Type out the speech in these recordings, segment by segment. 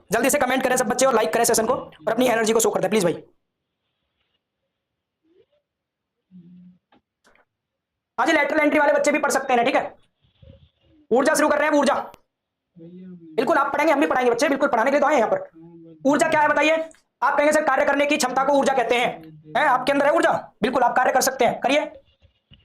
जल्दी से कमेंट करें सब बच्चे और लाइक करें सेशन को और अपनी एनर्जी को शो कर दें प्लीज भाई। आज लेटरल एंट्री वाले बच्चे भी पढ़ सकते हैं, ठीक है। ऊर्जा शुरू कर रहे हैं। ऊर्जा बिल्कुल आप पढ़ेंगे, हम भी पढ़ाएंगे बच्चे, बिल्कुल पढ़ाने के लिए तो आए यहाँ पर। ऊर्जा क्या है बताइए? आप कहेंगे सर कार्य करने की क्षमता को ऊर्जा कहते हैं। आपके अंदर है ऊर्जा, बिल्कुल आप कार्य कर सकते हैं, करिए।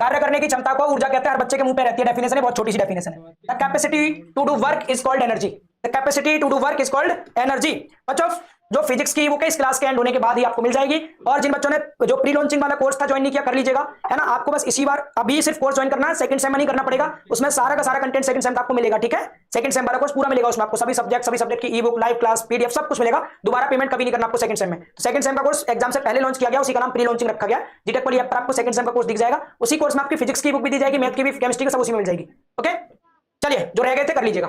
कार्य करने की क्षमता को ऊर्जा कहते हैं। हर बच्चे के मुंह पे रहती है डेफिनेशन है, बहुत छोटी सी डेफिनेशन है। The capacity to do work is called energy. The capacity to do work is called energy. बच्चों जो फिजिक्स की वो इस क्लास के एंड होने के बाद ही आपको मिल जाएगी। और जिन बच्चों ने जो प्री लॉन्चिंग वाला कोर्स था ज्वाइन नहीं किया, कर लीजिएगा, है ना। आपको बस इसी बार अभी सिर्फ कोर्स ज्वाइन करना है, सेकंड सेम में नहीं करना पड़ेगा। उसमें सारा का सारा कंटेंट सेकंड सेम का आपको मिलेगा, ठीक है। सेकंड सेम वाला कोर्स पूरा मिलेगा, उसमें आपको सभी सब्जेक्ट की ई बुक, लाइव क्लास, पीडीएफ सब कुछ मिलेगा। दोबारा पेमेंट कभी नहीं करना आपको सेकंड सेम में। तो सेकंड सेम का कोर्स एग्जाम से पहले लॉन्च किया गया, उसी का नाम प्री लॉन्चिंग रखा गया। जीटेक वाली ऐप पर आपको सेकंड सेम का कोर्स दिख जाएगा। उसी कोर्स में आपकी फिजिक्स की बुक भी दी जाएगी, मैथ की भी, केमिस्ट्री की सब उसी में मिल जाएगी। ओके चलिए, जो रह गए थे कर लीजिएगा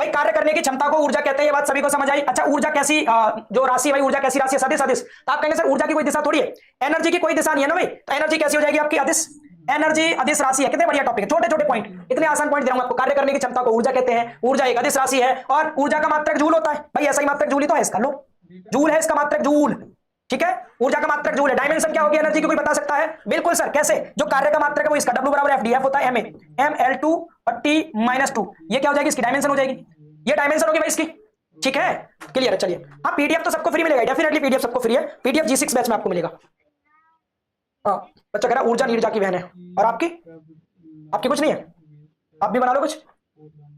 भाई। कार्य करने की क्षमता को ऊर्जा कहते हैं, ये बात सभी को समझ आई। अच्छा ऊर्जा कैसी जो राशि भाई, ऊर्जा कैसी राशि है? सदिश। सदिश तो आप कहेंगे सर ऊर्जा की कोई दिशा थोड़ी है, एनर्जी की कोई दिशा नहीं है ना भाई। तो एनर्जी कैसी हो जाएगी आपकी? अदिश। एनर्जी अदिश राशि है। कितने बढ़िया टॉपिक है, छोटे छोटे पॉइंट, इतने आसान पॉइंट दे रहा हूं आपको। कार्य करने की क्षमता को ऊर्जा कहते हैं। ऊर्जा एक अदिश राशि है और ऊर्जा का मात्रक जूल होता है भाई। ऐसा ही मात्रक जूल ही तो है इसका, लो जूल है इसका मात्रक, जूल, ठीक है। ऊर्जा का मात्रक जूल है। डायमेंशन क्या होगी एनर्जी की, कोई बता सकता है? बिल्कुल सर, कैसे? जो कार्य का मात्रक है वो इसका W बराबर FDF होता है, ML2 और T-2। ये क्या हो जाएगी? इसकी डायमेंशन हो जाएगी। ये डायमेंशन होगी भाई इसकी, ठीक है। क्लियर है, चलिए। हाँ पीडीएफ तो सबको फ्री मिलेगा, डेफिनेटली पीडीएफ सबको फ्री है। पीडीएफ G6 बैच में आपको मिलेगा। हाँ बच्चा कह रहा ऊर्जा नीरजा की बहन है। और आपकी? आपकी कुछ नहीं है, आप भी बना लो कुछ।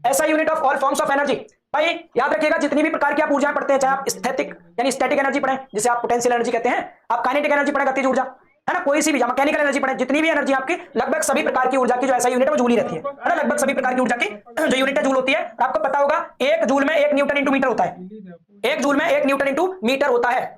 ऐसा unit of all forms of energy भाई याद रखिएगा, जितनी भी प्रकार की आप ऊर्जा पढ़ते हैं, चाहे आप स्थैतिक यानी स्टैटिक एनर्जी पढ़ें जिसे आप पोटेंशियल एनर्जी कहते हैं, आप काइनेटिक एनर्जी पढ़ें गतिज ऊर्जा, है ना, कोई सी भी, मैकेनिकल एनर्जी पढ़े, जितनी भी एनर्जी आपकी, लगभग सभी प्रकार की ऊर्जा की जो ऐसा यूनिट है वो जूल ही रहती है ना। लगभग सभी प्रकार की ऊर्जा की जो यूनिट है जूल होती है। और आपको पता होगा एक जूल में 1 न्यूटन इंटू मीटर होता है। एक जूल में 1 न्यूटन इंटू मीटर होता है।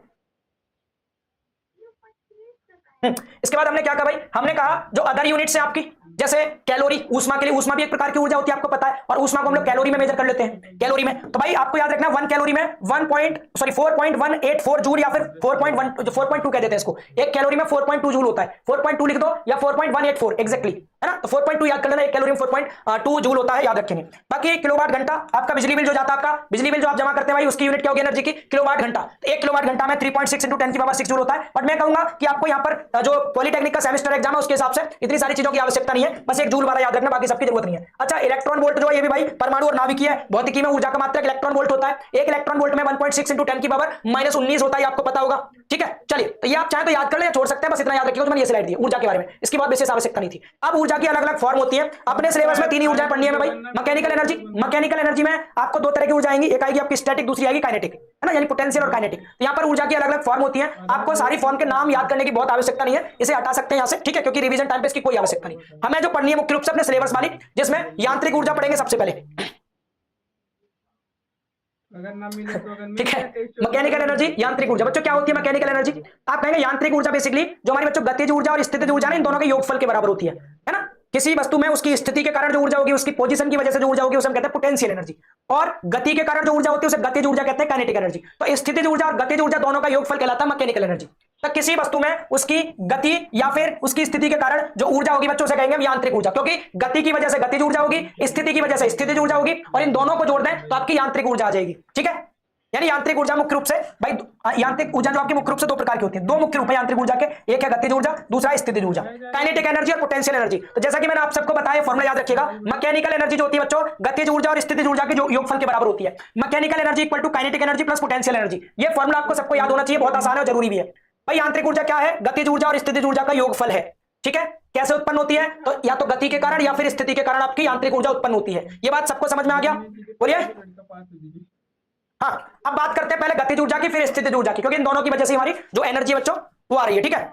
इसके बाद हमने क्या कहा भाई? हमने कहा जो अदर यूनिट्स है आपकी, जैसे कैलोरी, ऊष्मा के लिए, ऊष्मा भी एक प्रकार की ऊर्जा होती है आपको पता है, और ऊष्मा को हम लोग कैलोरी में मेजर कर लेते हैं, कैलोरी में। तो भाई आपको याद रखना 1 कैलोरी में 4.184 जूल या फिर 4.2 कह देते हैं इसको। एक कैलोरी में 4.2 जूल होता है। 4.2 लिख दो या 4.184 एग्जैक्टली, है ना। तो 4.2 याद कर लेना, एक कैलोरी में 4.2 जूल होता है, याद रखेंगे। बाकी किलोवाट घंटा, आपका बिजली बिल जो जाता है, आपका बिजली बिल जो आप जमा करते हैं भाई, उसकी यूनिट क्या होगी एनर्जी की? किलोवाट घंटा। 1 किलोवाट घंटा में 3.6 × 10⁶ जूल होता है। बट मैं कहूंगा कि आपको यहाँ पर जो पॉलिटेक्निक का सेमेस्टर एग्जाम है उसके हिसाब से इतनी सारी चीजों की आवश्यकता नहीं है, बस 1 जूल वाला याद रखना, बाकी सबकी जरूरत नहीं है। अच्छा इलेक्ट्रॉन वोल्ट जो है ये भी भाई परमाणु और नाभिकीय है। भौतिकी में ऊर्जा का मात्रक इलेक्ट्रॉन वोल्ट होता है। एक इलेक्ट्रॉन वोल्ट में 1.6 × 10⁻⁻19 होता है, आपको पता होगा, ठीक है। चलिए तो ये आप चाहे तो याद कर ले या छोड़ सकते हैं, बस इतना याद रखिएगा। मैंने ये स्लाइड दी ऊर्जा के बारे में, इसकी बहुत विशेष आवश्यकता नहीं थी। अब ऊर्जा की अलग अलग फॉर्म होती है। अपने सिलेबस में 3 ही ऊर्जाएं पढ़नी है भाई। मैकेनिकल एनर्जी, मैकेनिकल एनर्जी में आपको 2 तरह की ऊर्जा आएंगी, एक आएगी आपकी स्टैटिक, दूसरी आएगी काइनेटिक, है ना, यानी पोटेंशियल और काइनेटिक। तो यहाँ पर ऊर्जा की अलग अलग फॉर्म होती है। आपको सारी फॉर्म के नाम याद करने की बहुत आवश्यकता नहीं है, इसे हटा सकते हैं यहाँ से, ठीक है, क्योंकि रिवीजन टाइम पे इसकी कोई आवश्यकता नहीं। हमें जो पढ़नी है मुख्य रूप से अपने सिलेबस वाली, जिसमें यांत्रिक ऊर्जा पढ़ेंगे सबसे पहले, अगर ना मिले तो ठीक है। मैकेनिकल एनर्जी, यांत्रिक ऊर्जा। बच्चों क्या होती है मैकेनिकल एनर्जी? आप कहेंगे यांत्रिक ऊर्जा बेसिकली जो हमारी बच्चों गतिज ऊर्जा और स्थितिज ऊर्जा है, इन दोनों के योगफल के बराबर होती है ना। किसी वस्तु में उसकी स्थिति के कारण जो ऊर्जा होगी, उसकी पोजीशन की वजह से जो ऊर्जा होगी, उसे हम कहते हैं पोटेंशियल एनर्जी। और गति के कारण जो ऊर्जा होती है उसे गतिज ऊर्जा कहते हैं, काइनेटिक एनर्जी। तो स्थितिज ऊर्जा और गतिज ऊर्जा दोनों का योगफल कहलाता है मैकेनिकल एनर्जी। तो किसी वस्तु में उसकी गति या फिर उसकी स्थिति के कारण जो ऊर्जा होगी बच्चों से कहेंगे हम यांत्रिक ऊर्जा, क्योंकि गति की वजह से गतिज ऊर्जा होगी, स्थिति की वजह से स्थितिज ऊर्जा होगी, और इन दोनों को जोड़ दें तो आपकी यांत्रिक ऊर्जा आ जाएगी, ठीक है। यानी यांत्रिक ऊर्जा मुख्य रूप से भाई, यांत्रिक ऊर्जा जो आपकी मुख्य रूप से 2 प्रकार की होती है, 2 मुख्य रूप है यांत्रिक ऊर्जा के, एक है गतिज ऊर्जा, दूसरा है स्थितिज ऊर्जा, काइनेटिक एनर्जी और पोटेंशियल एनर्जी। तो जैसा कि मैंने आप सबको बताया, फॉर्मूला याद रखिएगा, मैकेनिकल एनर्जी जो होती है बच्चों गतिज ऊर्जा और स्थितिज ऊर्जा के जो योगफल के बराबर होती है। Mechanical energy equal to kinetic energy plus potential energy. ये फॉर्मूला आपको सबको याद होना चाहिए, बहुत आसान है और जरूरी भी है भाई। यांत्रिक ऊर्जा क्या है? गतिज ऊर्जा और स्थितिज ऊर्जा का योगफल है, ठीक है। कैसे उत्पन्न होती है? तो या तो गति के कारण या फिर स्थिति के कारण आपकी यांत्रिक ऊर्जा उत्पन्न होती है। ये बात सबको समझ में आ गया? बोलिए। हाँ अब बात करते हैं पहले गतिज ऊर्जा की, फिर स्थितिज ऊर्जा की, क्योंकि इन दोनों की वजह से हमारी जो एनर्जी बच्चों वो आ रही है, ठीक है।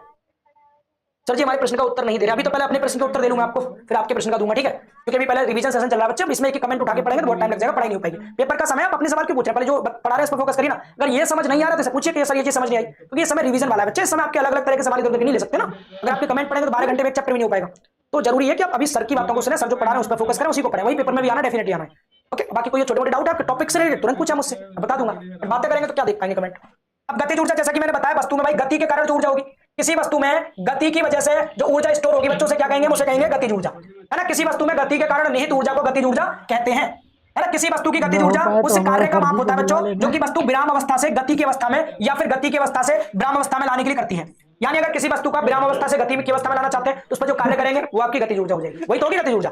सर जी हमारे प्रश्न का उत्तर नहीं दे रहे, अभी तो पहले अपने प्रश्न का उत्तर दे लूंगा आपको, फिर आपके प्रश्न का दूंगा, ठीक है। क्योंकि अभी पहले रिवीजन सेशन चल रहा है बच्चे, इसमें एक कमेंट उठा के पढ़ेंगे तो बहुत टाइम लग जाएगा, पढ़ाई नहीं हो पाएगी। पेपर का समय आप अपने सवाल क्यों पूछ रहे हैं? पहले जो पढ़ा रहे हैं इस पर फोकस करिए ना। अगर ये समझ नहीं आ रहा तो पूछिए कि सर ये चीज समझ नहीं आई, क्योंकि ये समय रिवीजन वाला है बच्चे, इस समय आपके अलग अलग तरह के सवाल इधर नहीं ले सकते ना। अगर आपके कमेंट पढ़ेंगे तो 12 घंटे में एक चैप्टर भी नहीं हो पाएगा। तो जरूरी है कि आप अभी सर की बातों को सुने, सर जो पढ़ा रहे हैं उस पर फोकस करें, उसी को पढ़ें, वही पेपर में भी आना डेफिनेटली आना है, ओके। बाकी कोई छोटे मोटे डाउट है आपके टॉपिक से रिलेटेड तुरंत पूछा मुझसे, बता दूंगा। बातें करेंगे तो क्या देख पाएंगे कमेंट। अब गतिज ऊर्जा, जैसा कि मैंने बताया, वस्तु में भाई गति के कारण जो ऊर्जा होगी, किसी वस्तु में गति की वजह से जो ऊर्जा स्टोर होगी बच्चों से क्या कहेंगे? उसे कहेंगे गतिज ऊर्जा, है ना। किसी वस्तु में गति के कारण निहित ऊर्जा को गतिज ऊर्जा कहते हैं, है ना। किसी वस्तु की गतिज ऊर्जा उस कार्य का माप होता है बच्चों जो कि वस्तु विराम अवस्था से गति की अवस्था में या फिर गति की अवस्था से विराम अवस्था में लाने के लिए करती है। यानी अगर किसी वस्तु का विराम अवस्था से गति की अवस्था में लाना चाहते हैं तो उस पर जो कार्य करेंगे वो आपकी गतिज ऊर्जा हो जाएगी, वही तो होगी गतिज ऊर्जा।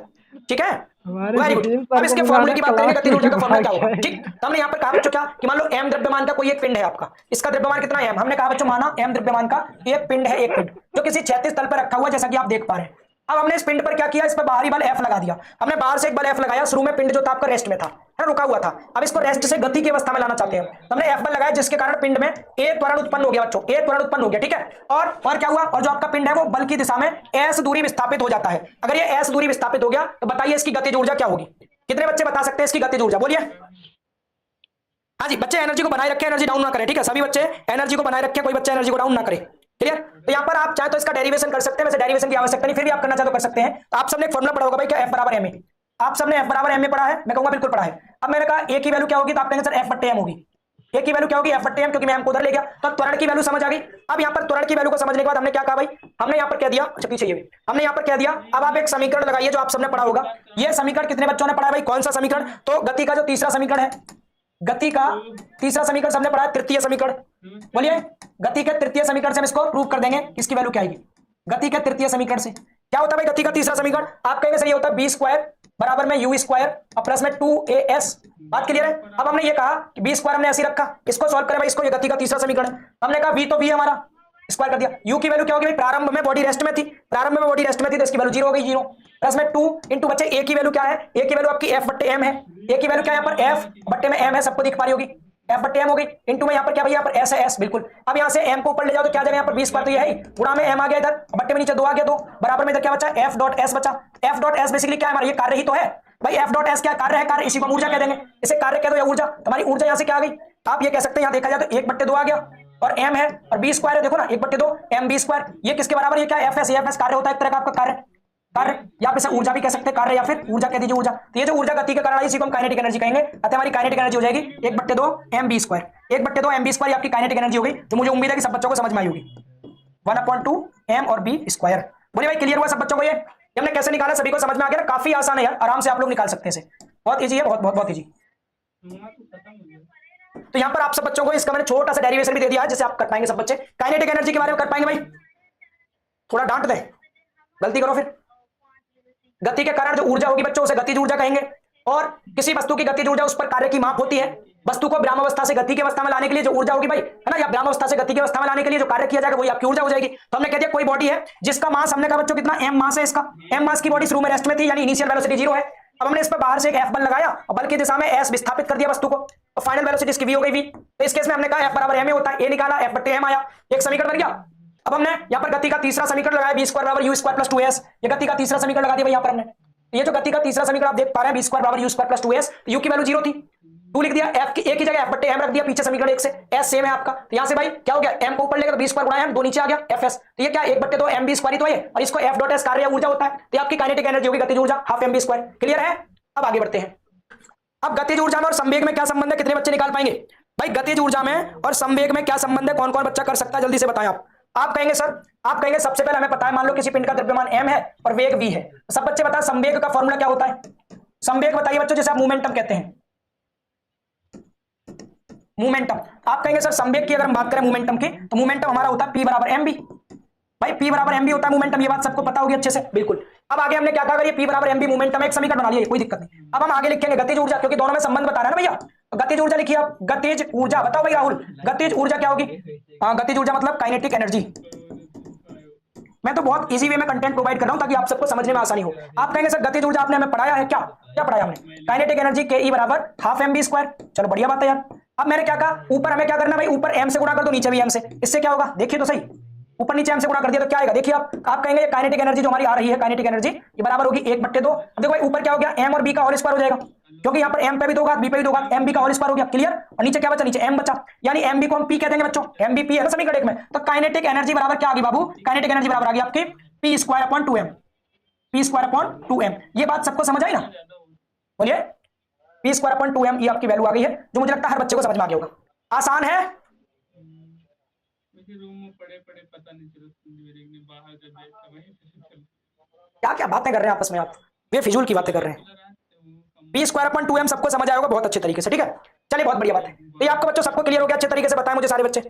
ठीक है, वेरी गुड। अब इसके फॉर्मूले की बात करेंगे, गतिज ऊर्जा का फॉर्मूला क्या होगा। ठीक, तो हमने यहाँ पर कहा बच्चों क्या कि मान लो m द्रव्यमान का कोई एक पिंड है आपका, इसका द्रव्यमान कितना है, हमने कहा बच्चों माना m द्रव्यमान का एक पिंड है, एक पिंड जो किसी क्षैतिज तल पर रखा हुआ है जैसा कि आप देख पा रहे हैं। अब हमने इस पिंड पर क्या किया, इस पर बाहरी बल F लगा दिया। हमने बाहर से एक बल F लगाया, शुरू में पिंड जो था आपका रेस्ट में था, है ना, रुका हुआ था। अब इसको रेस्ट से गति की अवस्था में लाना चाहते हैं, तो हमने F बल लगाया जिसके कारण पिंड में एक त्वरण उत्पन्न हो गया बच्चों, एक त्वरण उत्पन्न हो गया। ठीक है, और क्या हुआ, और जो आपका पिंड है वो बल की दिशा में S दूरी विस्थापित हो जाता है। अगर ये S दूरी विस्थापित हो गया तो बताइए इसकी गतिज ऊर्जा क्या होगी। कितने बच्चे बता सकते हैं इसकी गतिज ऊर्जा, बोलिए। हाँ जी, बच्चे एनर्जी को बनाए रखें, एनर्जी डाउन ना करें। ठीक है, सभी बच्चे एनर्जी को बनाए रखें, कोई बच्चा एनर्जी को डाउन ना करे। क्लियर, तो यहाँ पर आप चाहे तो इसका डेरिवेशन कर सकते हैं, वैसे डेरिवेशन की आवश्यकता नहीं, फिर भी आप करना चाहे तो कर सकते हैं। तो आप सबने एक फॉर्मूला पढ़ा होगा भाई, क्या F बराबर ma, आप सबने F बराबर ma पढ़ा है, मैं कहूंगा बिल्कुल पढ़ा है। अब मैंने कहा a की वैल्यू क्या होगी, तो आप कहेंगे सर F बट्टे m होगी। a की वैल्यू क्या होगी, F बट्टे m, क्योंकि मैं m को उधर ले गया, तो त्वरण की वैल्यू समझ आ गई। अब यहाँ पर त्वरण की वैल्यू को समझने के बाद हमने क्या कहा भाई, हमने यहाँ पर कह दिया, अच्छा पीछे ये भी हमने यहाँ पर कह दिया। अब आप एक समीकरण लगाइए जो आप सबने पढ़ा होगा। ये समीकरण कितने बच्चों ने पढ़ा है भाई, कौन सा समीकरण, तो गति का जो तीसरा समीकरण है, गति का तीसरा समीकरण सबने पढ़ा है, तृतीय समीकरण। बोलिए, गति के तृतीय समीकरण से हम इसको प्रूव कर देंगे, इसकी वैल्यू क्या आएगी। गति के तृतीय समीकरण से क्या होता है भाई, गति का तीसरा समीकरण आप कहेंगे सर ये होता है बी स्क्वायर बराबर में यू स्क्वायर और प्लस में 2as। बात क्लियर है। अब हमने ये कहा कि बी स्क्वायर हमने ऐसे ही रखा, इसको सॉल्व करें भाई, इसको ये गति का तीसरा समीकरण है। हमने कहा v तो v हमारा, स्क्वायर कर दिया। u की वैल्यू क्या होगी भाई, प्रारंभ में बॉडी रेस्ट में थी, प्रारंभ में बॉडी रेस्ट में थी तो इसकी वैल्यू 0 हो गई, 0 प्लस में 2 इंटू बच्चे a की वैल्यू क्या है, a की वैल्यू आपकी f बट्टे m है। a की वैल्यू क्या है यहाँ पर, f बट्टे में m है, सबको दिख पा रही होगी, f बट्टे m हो गई। इंटू में यहाँ पर क्या भाई, यहाँ पर s है, s बिल्कुल। अब यहाँ से m को ऊपर ले जाओ तो क्या जाएगा, यहाँ पर b स्क्वायर तो ये है ही, गुणा में m आ गया इधर, बट्टे में नीचे 2 आ गया, 2 बराबर में इधर क्या बचा, f डॉट s बचा। f डॉट s बेसिकली क्या है हमारा, ये कार्य ही तो है भाई, f डॉट s क्या कार्य है, कार्य, इसी को ऊर्जा कह देंगे, इसे कार्य कह दो या ऊर्जा। हमारी ऊर्जा यहाँ से क्या आ गई, आप ये कह सकते हैं यहाँ देखा जाए तो 1 बट्टे 2 आ गया, और m है और b स्क्वायर है, देखो ना 1 बट्टे 2 m b स्क्वायर, ये किसके बराबर, ये क्या है, fs। fs कार्य होता है एक तरह का आपका कार्य, कार्य या आप इसे ऊर्जा भी कह सकते हैं, कार्य या फिर ऊर्जा कह दीजिए, ऊर्जा। तो ये जो ऊर्जा गति के कारण आई इसी को हम काइनेटिक एनर्जी कहेंगे। अतः हमारी काइनेटिक एनर्जी हो जाएगी 1 बट्टे 2 एम बी स्क्वायर, 1 बट्टे 2 एम बी स्क्वायर आपकी काइनेटिक एनर्जी हो गई, तो मुझे उम्मीद है कि सब बच्चों को समझ में आई होगी। 1/2 एम और बी स्क्वायर। बोलिए भाई क्लियर हुआ सब बच्चों को, ये हमने कैसे निकाला, सभी को समझ में आ गया ना, काफी आसान है यार, आराम से आप लोग निकाल सकते हैं इसे, बहुत ईजी है, बहुत बहुत बहुत ईजी। तो यहाँ पर आप सब बच्चों को इसका मैंने छोटा सा डेरिवेशन भी दे दिया है जिसे आप कर पाएंगे सब बच्चे। काइनेटिक एनर्जी के बारे में कर पाएंगे भाई, थोड़ा डांट दे, गलती करो फिर। गति के कारण जो ऊर्जा होगी बच्चों उसे गतिज ऊर्जा कहेंगे, और किसी वस्तु की गतिज ऊर्जा उस पर कार्य की माप होती है। वस्तु को विराम अवस्था से गति की अवस्था में लाने के लिए जो ऊर्जा होगी भाई, है ना, या विराम अवस्था से गति की अवस्था में लाने के लिए जो कार्य किया जाएगा वही आपकी ऊर्जा हो जाएगी। तो हमने कह दिया कोई बॉडी है जिसका मास, हमने कहा बच्चों कितना m मास है इसका, m मास की बॉडी शुरू में रेस्ट में थी, यानी इनिशियल वेलोसिटी 0 है। अब हमने इस पर बाहर से एक F बल लगाया और बल की दिशा में S विस्थापित कर दिया वस्तु को, और फाइनल वेलोसिटी इसकी v हो गई v। तो इस केस में हमने कहा F बराबर m होता है, a निकाला, F बट्टे m आया, एक समीकरण बन गया। अब हमने यहाँ पर गति का तीसरा समीकरण लगाया, बी स्क्वायर बराबर यू स्क्वायर प्लस 2s, ये गति का तीसरा समीकरण लगा दिया भाई यहाँ पर हमने। ये जो गति का तीसरा समीकरण आप देख पा रहे हैं, बी स्क्वायर बराबर you square plus 2s, you की वैल्यू 0 थी, 2 लिख दिया, f की a की जगह f बट्टे m रख दिया, पीछे समीकरण 1 से s सेम है आपका, तो यहाँ से भाई क्या हो गया, m को ऊपर लेकर b स्क्वायर गुणा m, 2 नीचे आ गया fs। तो ये क्या 1 बट्टे 2 m b स्क्वायर ही तो है, और इसको f डॉट s कार्य या ऊर्जा होता है, तो आपकी काइनेटिक एनर्जी होगी गतिज ऊर्जा half m b square. Clear है, अब आगे बढ़ते हैं। अब गतिज ऊर्जा में और संवेग में क्या संबंध है, कितने बच्चे निकाल पाएंगे भाई, गतिज ऊर्जा में और संवेग में क्या संबंध है, कौन कौन बच्चा कर सकता है, जल्दी से बताएं आप कहेंगे सर, आप कहेंगे सबसे पहले हमें पता है, मान लो किसी पिंड का द्रव्यमान m है और वेग v है, सब बच्चे बताएं संवेग का फॉर्मूला क्या होता है। संवेग बताइए बच्चों, जिसे आप मोमेंटम कहते हैं, मोमेंटम। आप कहेंगे सर संवेग की अगर हम बात करें मोमेंटम की, तो मोमेंटम हमारा होता है p बराबर mb, भाई p बराबर mb होता है मोमेंटम, ये बात सबको पता होगी अच्छे से, बिल्कुल। अब आगे हमने क्या कहा, अगर ये p बराबर mb मोमेंटम, एक समीकरण बना लिया, कोई दिक्कत नहीं। अब हम आगे लिखेंगे गतिज ऊर्जा, क्योंकि दोनों में संबंध बता रहा है ना भैया, गतिज ऊर्जा लिखिए आप, गतिज ऊर्जा बताओ भाई राहुल, गतिज ऊर्जा क्या होगी, गतिज ऊर्जा मतलब काइनेटिक एनर्जी। मैं तो बहुत इजी वे में कंटेंट प्रोवाइड कर रहा हूं ताकि आप सबको समझने में आसानी हो। आप कहेंगे सर गतिज ऊर्जा आपने हमें पढ़ाया है, क्या क्या पढ़ाया हमने, काइनेटिक एनर्जी के ई बराबर हाफ एम बी स्क्वायर, चलो बढ़िया बात है यार। अब मैंने क्या कहा, ऊपर हमें क्या करना है भाई, ऊपर m से गुणा कर दो, नीचे भी m से, इससे क्या होगा देखिए तो सही, ऊपर नीचे m से गुणा कर दिया तो क्या आएगा, देखिए आप कहेंगे ये काइनेटिक एनर्जी जो हमारी आ रही है, काइनेटिक एनर्जी ये बराबर होगी 1 बट्टे 2। अब देखो भाई ऊपर क्या हो गया, m और b का होल स्क्वायर हो जाएगा, क्योंकि यहाँ पर m पे भी 2 घात b पे भी 2 घात, m b का होल स्क्वायर हो गया, क्लियर। और नीचे क्या बचा, नीचे m बचा, यानी m b को हम p कह देंगे बच्चों, m b p है ना समीकरण 1 में, तो काइनेटिक एनर्जी बराबर क्या आ गई बाबू, काइनेटिक एनर्जी बराबर आ गई आपकी p square upon 2m, p square upon 2m। ये बात सबको समझ आई ना, बोलिए p स्क्वायर अपॉन 2m, ये आपकी वैल्यू आ गई है, जो मुझे लगता है हर बच्चे को समझ में आ गया होगा। आसान है, रूम में पड़े पड़े पता नहीं चला, बाहर जब देखा वहीं क्या क्या बातें कर रहे हैं आपस में आप, ये फिजूल की बातें कर रहे हैं। p²/2m सबको समझ आएगा बहुत अच्छे तरीके से, ठीक है। चलिए बहुत बढ़िया बात है। तो ये आपको बच्चों सबको क्लियर हो गया, अच्छे तरीके से बताएं मुझे सारे बच्चे।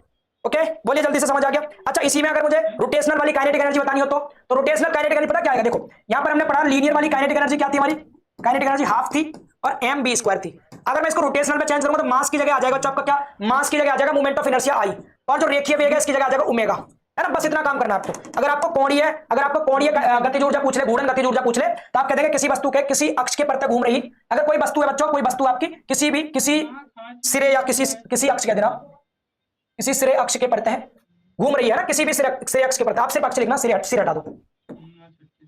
ओके, बोलिए जल्दी से समझ आ गया। अच्छा, इसी में अगर मुझे रोटेशनल वाली काइनेटिक एनर्जी बतानी हो तो रोटेशनल काइनेटिक एनर्जी पता क्या है? देखो यहां पर हमने पढ़ा लीनियर वाली काइनेटिक एनर्जी क्या थी, हमारी काइनेटिक एनर्जी हाफ थी और mv² थी। अगर मैं इसको रोटेशनल में चेंज करूंगा तो मास की जगह आ जाएगा बच्चों आपका क्या? मास की जगह आ जाएगा मोमेंट ऑफ इनर्शिया I, और जो रेखीय वेग है इसकी जगह आ जाएगा ओमेगा, है ना। बस इतना काम करना है आपको। अगर आपको कोणीय गतिज ऊर्जा पूछ ले, घूर्णन गतिज ऊर्जा पूछ ले, तो आप कह देंगे किसी वस्तु के किसी अक्ष के परत घूम रही, अगर कोई वस्तु है बच्चों, कोई वस्तु आपकी किसी सिरे या किसी अक्ष कह देना, किसी सिरे अक्ष के परत है घूम रही है ना, किसी भी सिरे अक्ष के परत, आप सिर्फ अक्ष लिखना, सिरे हटा दो।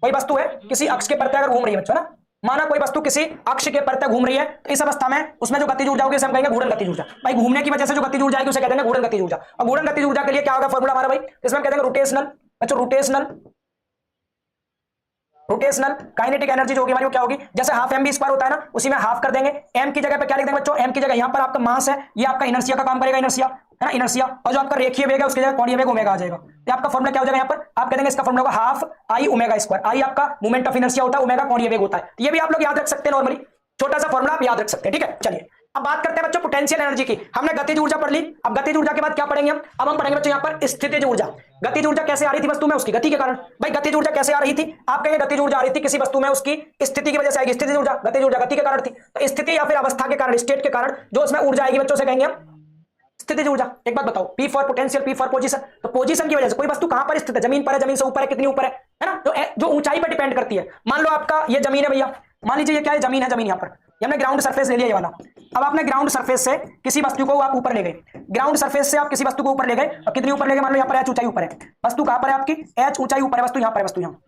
कोई वस्तु है किसी अक्ष के परत अगर घूम रही है बच्चों ना, माना कोई वस्तु किसी अक्ष के परत घूम रही है, तो इस अवस्था में उसमें जो गतिज ऊर्जा होगी उसे हम कहेंगे घूर्णन गतिज ऊर्जा। भाई घूमने की वजह से जो गतिज ऊर्जा आएगी उसे कहते हैं घूर्णन गतिज ऊर्जा। और घूर्णन गतिज ऊर्जा के लिए क्या होगा फॉर्मूला हमारा भाई? इसमें हम कहते हैं रोटेशनल, बच्चों रोटेशनल काइनेटिक एनर्जी जो होगी हमारी वो क्या होगी? जैसे हाफ mv² होता है ना, उसी में हाफ कर देंगे, m की जगह पे क्या लिख देंगे बच्चों? m की जगह यहां पर आपका मास है, ये आपका इनर्शिया का काम करेगा, इनर्शिया है ना, इनर्शिया। और जो आपका रेखीय वेग है उसकी जगह कोणीय वेग ओमेगा आ जाएगा। तो आपका फॉर्मूला क्या हो जाएगा यहाँ पर? आप कह देंगे इसका फॉर्मूला होगा हाफ I ओमेगा²। I आपका मोमेंट ऑफ इनर्शिया होता है, ओमेगा कोणीय वेग होता है। ये भी आप लोग याद रख सकते हैं, नॉर्मली छोटा सा फॉर्मूला आप याद रख सकते हैं, ठीक है। चलिए अब बात करते हैं बच्चों पोटेंशियल एनर्जी की। हमने गतिज ऊर्जा पढ़ ली, अब गतिज ऊर्जा के बाद क्या पढ़ेंगे हम? अब हम पढ़ेंगे बच्चों यहाँ पर स्थितिज ऊर्जा। गतिज ऊर्जा कैसे आ रही थी वस्तु में? उसकी गति के कारण। भाई गतिज ऊर्जा कैसे आ रही थी? आप कहेंगे गतिज ऊर्जा आ रही थी किसी वस्तु में उसकी स्थिति की वजह से आएगी, स्थितिज ऊर्जा। गतिज ऊर्जा गति के कारण थी, तो स्थिति या फिर अवस्था के कारण, स्टेट के कारण जो उसमें ऊर्जा आएगी बच्चों से कहेंगे हम स्थितिज ऊर्जा। एक बात बताओ, P for potential, P for position. तो पोजीशन की वजह से कोई वस्तु कहां पर स्थित है? जमीन पर है, जमीन से ऊपर है, कितनी ऊपर है ना, जो ऊंचाई पर डिपेंड करती है। मान लो आपका ये जमीन है भैया, मान लीजिए ये क्या है? जमीन है, जमीन यहाँ पर ये हमने ग्राउंड सरफेस ले लिया ये वाला। अब आपने ग्राउंड सरफेस से किसी वस्तु को आप ऊपर ले गए, ग्राउंड सरफेस से आप किसी वस्तु को ऊपर ले गए, और कितनी ऊपर ले गए? मान लो यहाँ पर h ऊंचाई ऊपर है, वस्तु कहां पर है आपकी? h ऊंचाई ऊपर है, वस्तु यहाँ पर है, वस्तु यहाँ,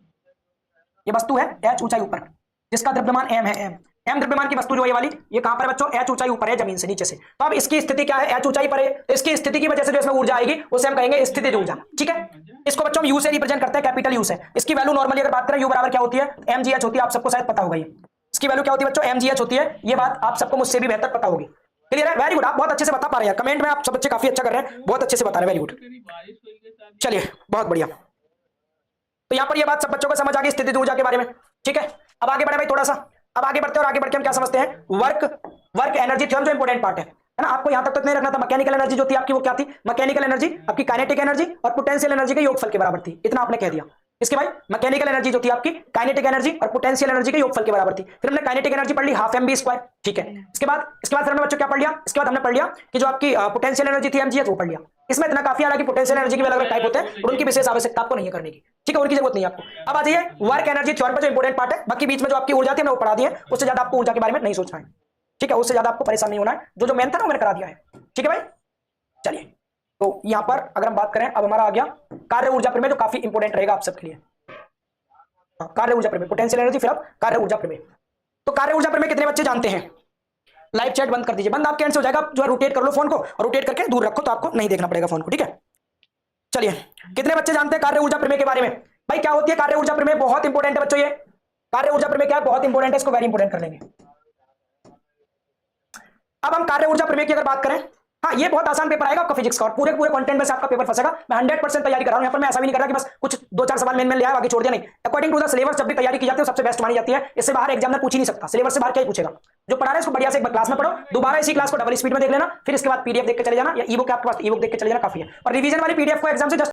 ये वस्तु है h ऊंचाई ऊपर, जिसका द्रव्यमान m है। m द्रव्यमान की वस्तु जो ये वाली, ये कहां पर बच्चों? h ऊंचाई ऊपर है, जमीन से नीचे से। तो अब इसकी स्थिति क्या है? h ऊंचाई पर है, तो इसकी स्थिति की वजह से जो इसमें ऊर्जा आएगी उसे हम कहेंगे स्थितिज ऊर्जा, ठीक है। इसको बच्चों हम u से रिप्रेजेंट करते हैं, कैपिटल U से। इसकी वैल्यू नॉर्मली अगर बात करें u बराबर क्या होती है? mgh होती है, आप सबको शायद पता होगा ये। इसकी वैल्यू क्या होती है बच्चों? mgh होती है, ये बात आप सबको मुझसे भी बेहतर पता होगी। क्लियर है? वेरी गुड, आप बहुत अच्छे से बता पा रहे हैं, कमेंट में आप सब बच्चे काफी अच्छा कर रहे हैं, बहुत अच्छे से बता रहे हैं, वेरी गुड। बारिश हुई के साथ चलिए बहुत बढ़िया। तो यहां पर ये बात सब बच्चों को समझ आ गई स्थितिज ऊर्जा के बारे में, ठीक है। अब आगे बढ़े भाई थोड़ा सा, अब आगे बढ़ते हैं, और आगे बढ़ के हम क्या समझते हैं? वर्क एनर्जी थ्योरम जो इंपॉर्टेंट पार्ट है ना। आपको यहां तक तो नहीं रखना था। मैकेनिकल एनर्जी जो थी आपकी वो क्या थी? मैकेनिकल एनर्जी आपकी काइनेटिक एनर्जी और पोटेंशियल एनर्जी के योगफल के बराबर थी, इतना आपने कह दिया। इसके भाई मैकेनिकल एनर्जी जो थी आपकी काइनेटिक एनर्जी और पोटेंशियल एनर्जी के योगफल के बराबर थी। फिर हमने काइनेटिक एनर्जी पढ़ ली हाफ mv², ठीक है। इसके बाद फिर हमने बच्चों क्या पढ़ लिया? इसके बाद हमने पढ़ लिया कि जो आपकी पोटेंशियल एनर्जी थी mgh वो पढ़ लिया। इसमें इतना काफी आ रहा कि पोटेंशियल एनर्जी के अलग अलग टाइप होते हैं और उनकी विशेष आवश्यकता आपको नहीं है करने की, ठीक है, उनकी जरूरत नहीं है आपको। अब आ जाइए वर्क एनर्जी थ्योरम पर जो इंपॉर्टेंट पार्ट है। बाकी बीच में जो आपकी ऊर्जा थी हमने वो पढ़ा दी है, उससे ज्यादा आपको ऊर्जा के बारे में नहीं सोचना है, ठीक है, उससे ज्यादा आपको परेशान नहीं होना है। जो मेन था ना मैंने करा दिया है, ठीक है भाई। चलिए तो यहां पर अगर हम बात करें, अब हमारा आ गया कार्य ऊर्जा प्रमेय, जो काफी इंपॉर्टेंट रहेगा आप सबके लिए। कार्य ऊर्जा प्रमेय, पोटेंशियल एनर्जी, फिर अब कार्य ऊर्जा प्रमेय। तो कार्य ऊर्जा प्रमेय कितने बच्चे जानते हैं? लाइव चैट बंद कर दीजिए, बंद आपके एंड से हो जाएगा। आप जो है रोटेट कर लो फोन को, और रोटेट करके दूर रखो तो आपको नहीं देखना पड़ेगा फोन को, ठीक है। चलिए कितने बच्चे जानते हैं कार्य ऊर्जा प्रमेय के बारे में? भाई क्या होती है कार्य ऊर्जा प्रमेय? बहुत इंपॉर्टेंट है बच्चों, ये कार्य ऊर्जा प्रमेय क्या है? बहुत इंपॉर्टेंट है, इसको वेरी इंपॉर्टेंट कर लेंगे। अब हम कार्य ऊर्जा प्रमेय की अगर बात करें, हाँ ये बहुत आसान पेपर आएगा आपका फिजिक्स का, और पूरे कंटेंट में से आपका पेपर फंसेगा। मैं 100% तैयारी कर रहा हूं यहाँ पर। मैं ऐसा भी नहीं कर रहा कि बस कुछ 2-4 सवाल मेन लिया बाकी छोड़ दिया, नहीं। अकॉर्डिंग टू द सिलेबस जब भी तैयारी की जाती है सबसे बेस्ट मानी जाती है। इससे बाहर एग्जामिनर पूछ ही नहीं सकता, सिलेबस से बाहर क्या ही पूछेगा। जो पढ़ा रहे हैं इसको बढ़िया से एक बार क्लास में पढ़ो, दोबारा इसी क्लास को डबल स्पीड में देख लेना, फिर इसके बाद पीडीएफ देख के चले जाना, या ई बुक आपके पास ई बुक देख के चले जाना काफी है। और रिवीजन वाली पीडीएफ को एग्जाम से जस्ट